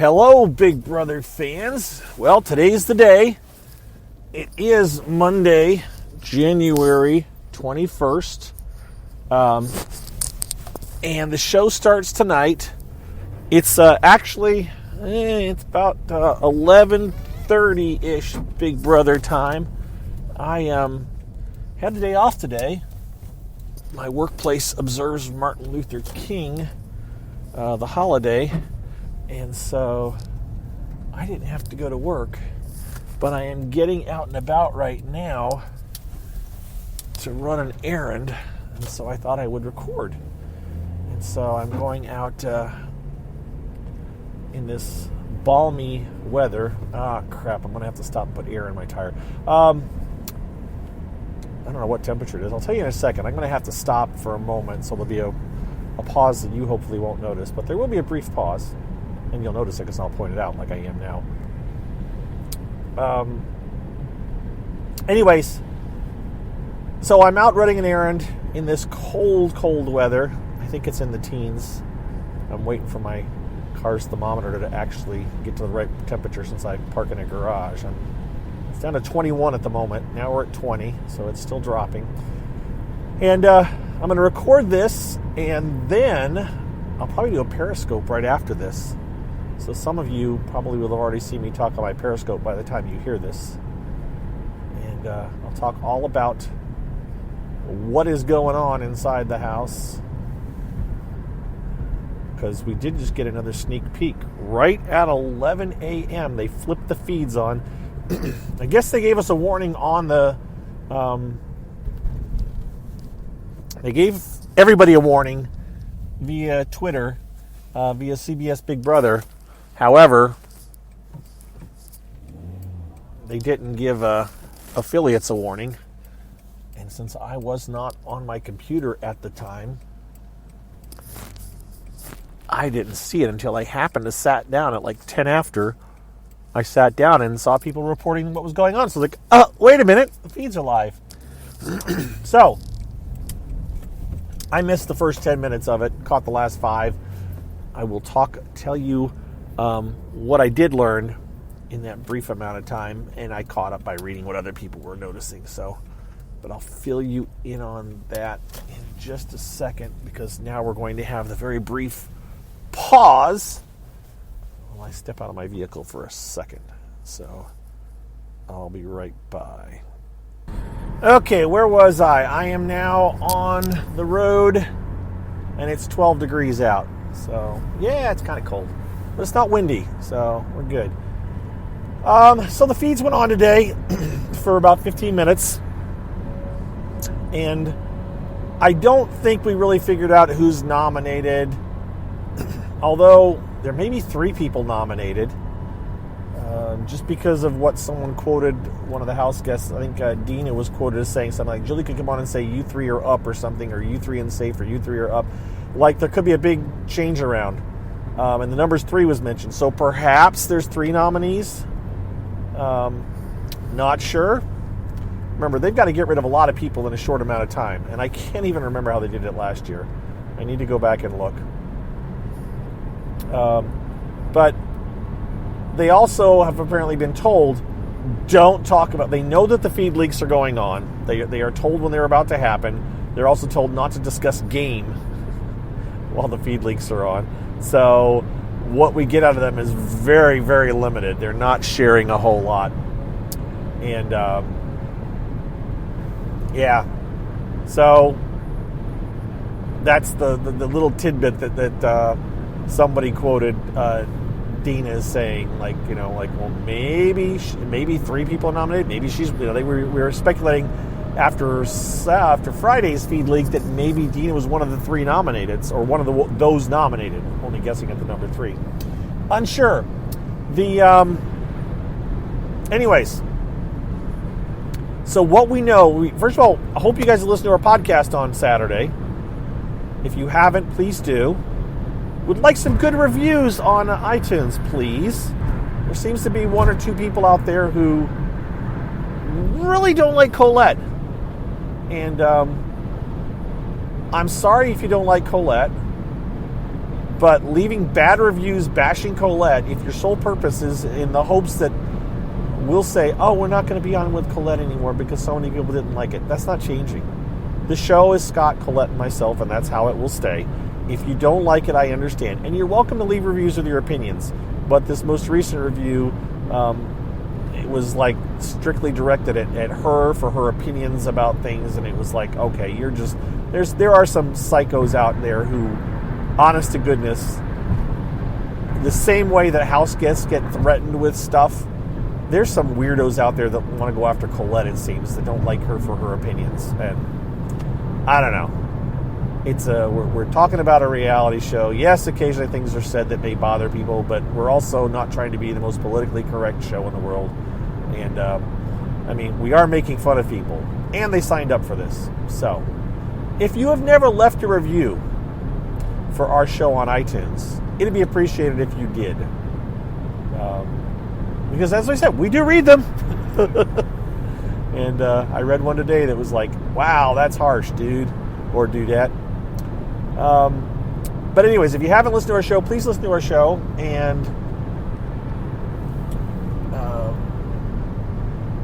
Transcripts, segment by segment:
Hello, Big Brother fans. Well, today's the day. It is Monday, January 21st. And the show starts tonight. It's actually, it's about 11:30-ish Big Brother time. I had the day off today. My workplace observes Martin Luther King, the holiday. And so I didn't have to go to work, but I am getting out and about right now to run an errand, and so I thought I would record. And so I'm going out in this balmy weather. Crap, I'm going to have to stop and put air in my tire. I don't know what temperature it is. I'll tell you in a second. I'm going to have to stop for a moment, so there'll be a pause that you hopefully won't notice, but there will be a brief pause. And you'll notice it because I'll point it out like I am now. Anyways, so I'm out running an errand in this cold, cold weather. I think it's in the teens. I'm waiting for my car's thermometer to actually get to the right temperature since I park in a garage. It's down to 21 at the moment. Now we're at 20, so it's still dropping. And I'm going to record this, and then I'll probably do a Periscope right after this. So some of you probably will have already seen me talk on my Periscope by the time you hear this. And I'll talk all about what is going on inside the house. Because we did just get another sneak peek. Right at 11 a.m. they flipped the feeds on. I guess they gave us a warning on the... they gave everybody a warning via Twitter, via CBS Big Brother. However, they didn't give affiliates a warning. And since I was not on my computer at the time, I didn't see it until I happened to sat down at like 10 after. I sat down and saw people reporting what was going on. So like, wait a minute, the feeds are live. So, I missed the first 10 minutes of it, caught the last 5. I will tell you what I did learn in that brief amount of time, and I caught up by reading what other people were noticing. So, but I'll fill you in on that in just a second, because now we're going to have the very brief pause while I step out of my vehicle for a second. So, I'll be right by. Okay, where was I? I am now on the road, and it's 12 degrees out. So, yeah, it's kind of cold. But it's not windy, so we're good. So the feeds went on today for about 15 minutes. And I don't think we really figured out who's nominated. Although there may be 3 people nominated. Just because of what someone quoted, one of the house guests, I think Dina was quoted as saying something like, Julie could come on and say, you 3 are up or something, or you 3 unsafe, or you 3 are up. Like there could be a big change around. And the numbers 3 was mentioned. So perhaps there's 3 nominees. Not sure. Remember, they've got to get rid of a lot of people in a short amount of time. And I can't even remember how they did it last year. I need to go back and look. But they also have apparently been told, don't talk about... They know that the feed leaks are going on. They are told when they're about to happen. They're also told not to discuss game while the feed leaks are on. So what we get out of them is very, very limited. They're not sharing a whole lot. And, yeah. So that's the little tidbit that somebody quoted Dina is saying, like, well, maybe 3 people are nominated. Maybe she's, we were speculating after Friday's feed leaks that maybe Dina was one of the 3 nominated, or one of those nominated. Only guessing at the number 3. Unsure. Anyways. So what we know, first of all, I hope you guys listen to our podcast on Saturday. If you haven't, please do. Would like some good reviews on iTunes, please. There seems to be 1 or 2 people out there who really don't like Colette. And I'm sorry if you don't like Colette. But leaving bad reviews bashing Colette, if your sole purpose is in the hopes that we'll say, oh, we're not going to be on with Colette anymore because so many people didn't like it, that's not changing. The show is Scott, Colette, and myself, and that's how it will stay. If you don't like it, I understand. And you're welcome to leave reviews with your opinions. But this most recent review, it was like strictly directed at her for her opinions about things, and it was like, okay, you're just there are some psychos out there who, honest to goodness, the same way that house guests get threatened with stuff, there's some weirdos out there that want to go after Colette, it seems, that don't like her for her opinions. And I don't know. It's we're talking about a reality show. Yes, occasionally things are said that may bother people, but we're also not trying to be the most politically correct show in the world. And I mean, we are making fun of people, and they signed up for this. So, if you have never left a review for our show on iTunes, it'd be appreciated if you did, because as I said, we do read them. And I read one today that was like, "Wow, that's harsh, dude," or "dudette." But anyways, if you haven't listened to our show, please listen to our show. And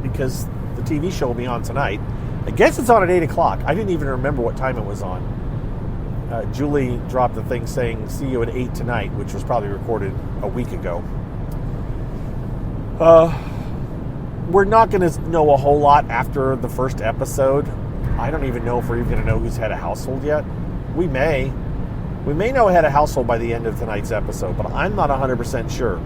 because the TV show will be on tonight. I guess it's on at 8 o'clock. I didn't even remember what time it was on. Julie dropped the thing saying, see you at 8 tonight, which was probably recorded a week ago. We're not going to know a whole lot after the first episode. I don't even know if we're even going to know who's head of household yet. We may know head of household by the end of tonight's episode, but I'm not 100% sure.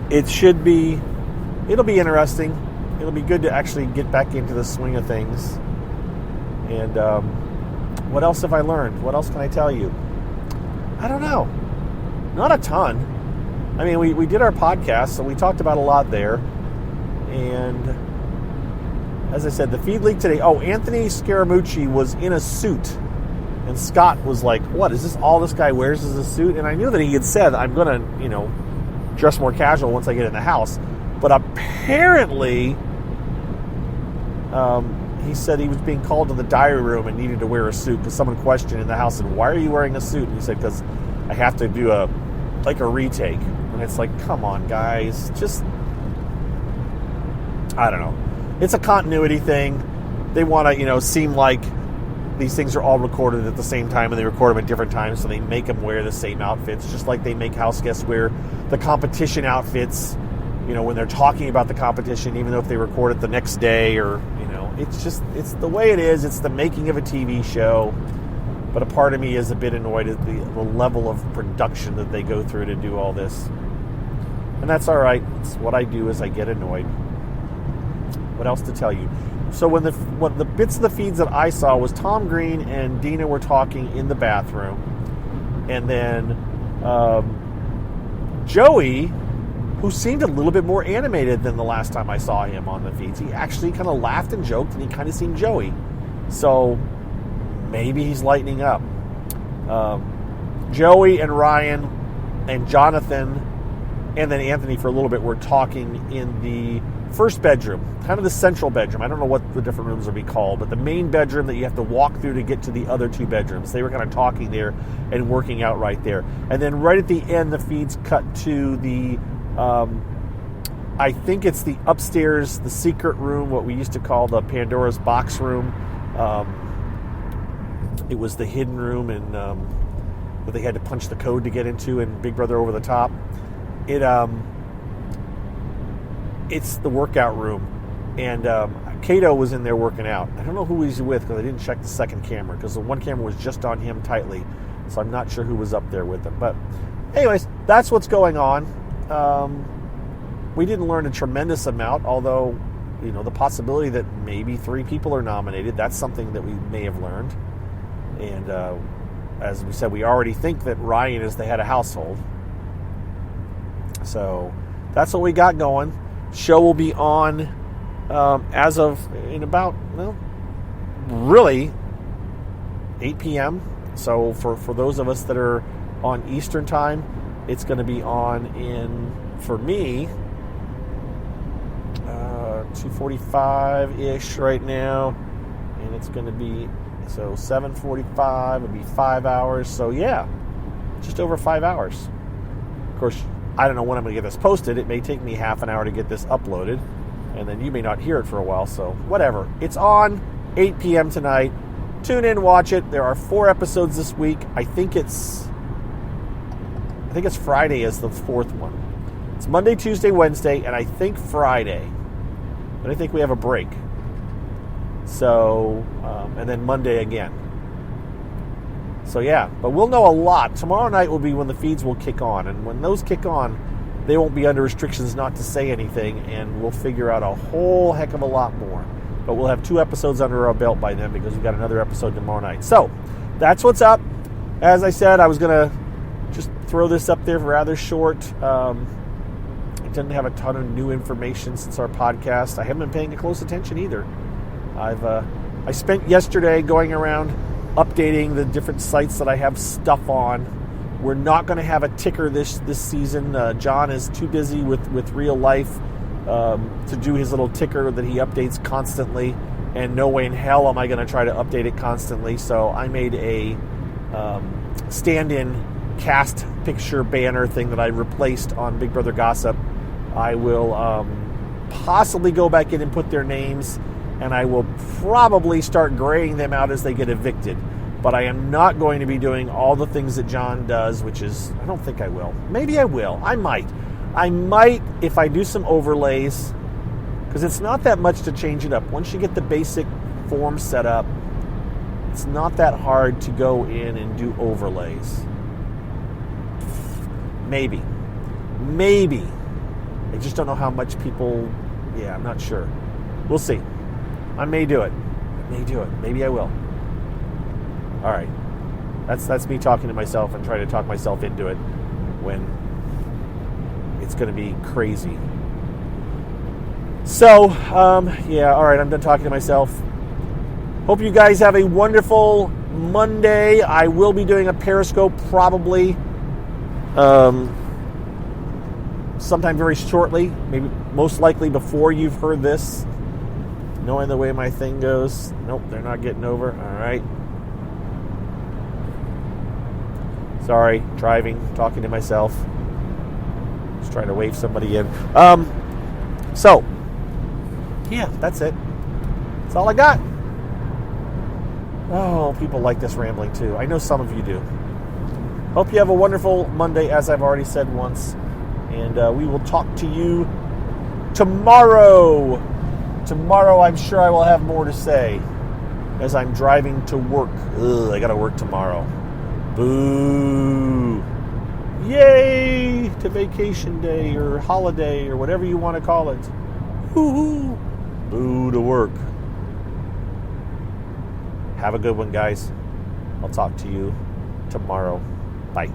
It'll be interesting. It'll be good to actually get back into the swing of things. And what else have I learned? What else can I tell you? I don't know. Not a ton. I mean, we did our podcast, so we talked about a lot there. And as I said, the feed leak today. Oh, Anthony Scaramucci was in a suit. And Scott was like, what, is this all this guy wears is a suit? And I knew that he had said, I'm going to, dress more casual once I get in the house. But apparently, he said he was being called to the diary room and needed to wear a suit because someone questioned in the house, and why are you wearing a suit? And he said, because I have to do a retake. And it's like, come on, guys. Just, I don't know. It's a continuity thing. They want to, seem like these things are all recorded at the same time, and they record them at different times, so they make them wear the same outfits, just like they make house guests wear the competition outfits, when they're talking about the competition, even though if they record it the next day, or, it's the way it is. It's the making of a TV show. But a part of me is a bit annoyed at the level of production that they go through to do all this. And that's all right. It's what I do is I get annoyed. What else to tell you? So when the bits of the feeds that I saw was Tom Green and Dina were talking in the bathroom. And then Joey, who seemed a little bit more animated than the last time I saw him on the feeds. He actually kind of laughed and joked, and he kind of seemed Joey. So maybe he's lightening up. Joey and Ryan and Jonathan and then Anthony for a little bit were talking in the first bedroom, kind of the central bedroom. I don't know what the different rooms will be called, but the main bedroom that you have to walk through to get to the other two bedrooms. They were kind of talking there and working out right there. And then right at the end, the feeds cut to the, I think it's the upstairs, the secret room, what we used to call the Pandora's box room. It was the hidden room, and that they had to punch the code to get into in Big Brother Over the Top. It's the workout room, and Kato was in there working out. I don't know who he's with because I didn't check the second camera because the one camera was just on him tightly, so I'm not sure who was up there with him. But anyways, that's what's going on. We didn't learn a tremendous amount, although the possibility that maybe 3 people are nominated, that's something that we may have learned. And as we said, we already think that Ryan is the head of household. So that's what we got going. Show will be on as of in about, really 8 p.m. So for those of us that are on Eastern time, it's going to be on for me, 2:45-ish right now. And it's going to be So 7:45 would be 5 hours. So yeah, just over 5 hours. Of course, I don't know when I'm going to get this posted. It may take me half an hour to get this uploaded, and then you may not hear it for a while. So whatever. It's on 8 p.m. tonight. Tune in, watch it. There are 4 episodes this week. I think it's Friday is the 4th one. It's Monday, Tuesday, Wednesday, and I think Friday. But I think we have a break. So, and then Monday again. So yeah, but we'll know a lot. Tomorrow night will be when the feeds will kick on. And when those kick on, they won't be under restrictions not to say anything, and we'll figure out a whole heck of a lot more. But we'll have 2 episodes under our belt by then because we've got another episode tomorrow night. So, that's what's up. As I said, I was going to just throw this up there rather short. I didn't have a ton of new information since our podcast. I haven't been paying close attention either. I spent yesterday going around updating the different sites that I have stuff on. We're not going to have a ticker this season. John is too busy with real life to do his little ticker that he updates constantly, and no way in hell am I going to try to update it constantly. So I made a stand-in cast picture banner thing that I replaced on Big Brother Gossip. I will possibly go back in and put their names, and I will probably start graying them out as they get evicted. But I am not going to be doing all the things that John does, which is, I don't think I will. Maybe I will. I might if I do some overlays, because it's not that much to change it up. Once you get the basic form set up, it's not that hard to go in and do overlays. Maybe. I just don't know how much people, I'm not sure. We'll see. I may do it. Maybe I will. All right. That's me talking to myself and trying to talk myself into it when it's going to be crazy. So, all right. I'm done talking to myself. Hope you guys have a wonderful Monday. I will be doing a Periscope probably sometime very shortly, maybe most likely before you've heard this. Knowing the way my thing goes. Nope, they're not getting over. All right. Sorry, driving, talking to myself. Just trying to wave somebody in. So, yeah, that's it. That's all I got. Oh, people like this rambling too. I know some of you do. Hope you have a wonderful Monday, as I've already said once. And we will talk to you tomorrow. Tomorrow, I'm sure I will have more to say as I'm driving to work. I got to work tomorrow. Boo. Yay to vacation day or holiday or whatever you want to call it. Hoo-hoo. Boo to work. Have a good one, guys. I'll talk to you tomorrow. Bye.